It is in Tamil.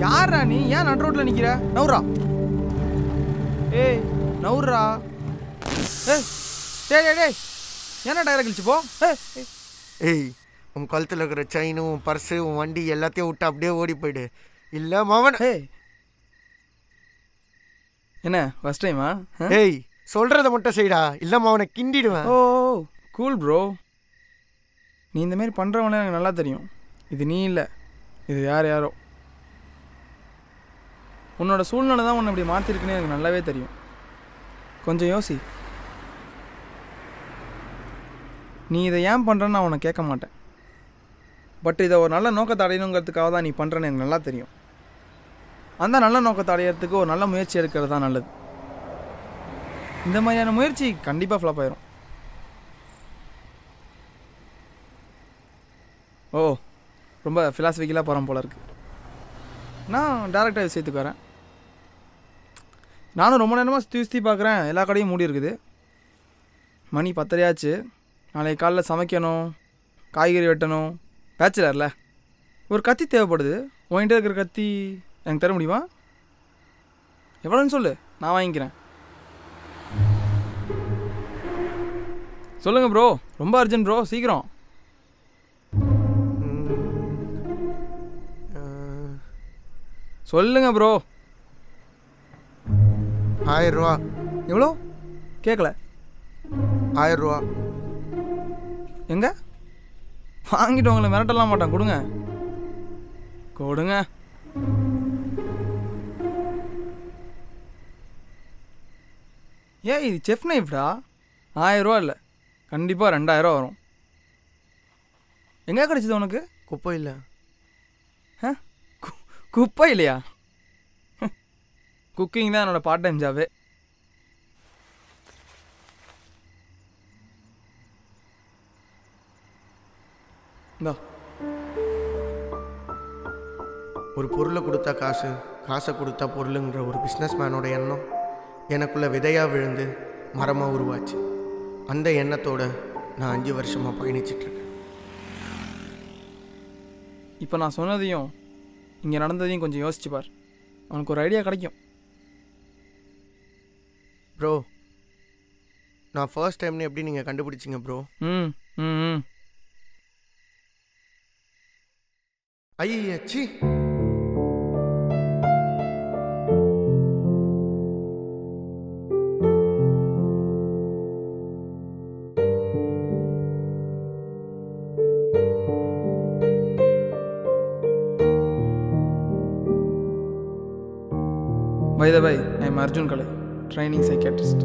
யாரா நீ? ஏன் நடு ரோட்ல நிக்கிற? நவுரா. ஏய் நவுரா. ஏய் டேய் டேய் டேய் என்ன டயரை கிழிச்சு போ. ஏய் உன் கழுத்தில் இருக்கிற செயின், உன் பர்ஸு, உன் வண்டி எல்லாத்தையும் விட்டு அப்படியே ஓடி போயிடு. இல்லை மாவன். ஏய் என்ன ஃபர்ஸ்ட் டைமா? ஏய் சொல்கிறத மட்டும் செய்டா, இல்லை மாவனை கிண்டிடுவேன். ஓ கூல் ப்ரோ. நீ இந்த மாதிரி பண்ணுறவனே எனக்கு நல்லா தெரியும். இது நீ இல்லை, இது யாரோ. உன்னோட சூழ்நிலை தான் உன்னை இப்படி மாற்றிருக்குன்னு எனக்கு நல்லாவே தெரியும். கொஞ்சம் யோசி. நீ இதை ஏன் பண்ணுறன்னு நான் உன்னை கேட்க மாட்டேன். பட் இதை ஒரு நல்ல நோக்கத்தை அடையணுங்கிறதுக்காக தான் நீ பண்ணுறேன்னு எனக்கு நல்லா தெரியும். அந்த நல்ல நோக்கத்தை அடையிறதுக்கு ஒரு நல்ல முயற்சி எடுக்கிறது தான் நல்லது. இந்த மாதிரியான முயற்சி கண்டிப்பாக ஃப்ளாப் ஆயிரும். ஓ ரொம்ப ஃபிலாசபிக்கலாக போகிறேன் போல இருக்கு. நான் டேரெக்டாக விஷயத்துக்கு வரேன். நானும் ரொம்ப நேரமாக சுற்றி பார்க்குறேன். எல்லா கடையும் மூடி இருக்குது. மணி 10 ஆச்சு. நாளைக்கு காலைல சமைக்கணும், காய்கறி வெட்டணும். பேச்சுலரில் ஒரு கத்தி தேவைப்படுது. உன்கிட்ட இருக்கிற கத்தி எனக்கு தர முடியுமா? எவ்வளோன்னு சொல்லு, நான் வாங்கிக்கிறேன். சொல்லுங்கள் ப்ரோ, ரொம்ப அர்ஜென்ட் ப்ரோ, சீக்கிரம். சொல்லுங்க ப்ரோ. 1000 ரூபா. எவ்வளோ? கேட்கல. 1000 ரூபா. எங்க வாங்கிட்டு உங்களை மிரட்டலாம் மாட்டான். கொடுங்க கொடுங்க. ஏன் இது செஃப் நைஃப்டா? 1000 ரூபா இல்லை, கண்டிப்பாக 2000 வரும். எங்கே கிடச்சிது உனக்கு? குப்பை இல்லை. குப்பை இல்லையா? குக்கிங் தான் என்னோடய பார்ட் டைம் ஜாபே. இந்தா. ஒரு பொருளை கொடுத்தா காசு, காசை கொடுத்தா பொருளுங்கிற ஒரு பிஸ்னஸ் மேனோட எண்ணம் எனக்குள்ளே விதையாக விழுந்து மரமாக உருவாச்சு. அந்த எண்ணத்தோடு நான் 5 வருஷமாக பயணிச்சிட்ருக்கேன். இப்போ நான் சொன்னதையும் இங்கே நடந்ததையும் கொஞ்சம் யோசிச்சு பார், அவனுக்கு ஒரு ஐடியா கிடைக்கும். ப்ரோ, நான் ஃபர்ஸ்ட் டைம்னு எப்படி நீங்கள் கண்டுபிடிச்சிங்க ப்ரோ? ம் ம் ம் ஐயாச்சி. By the way, I am Arjun Kalai, training psychiatrist.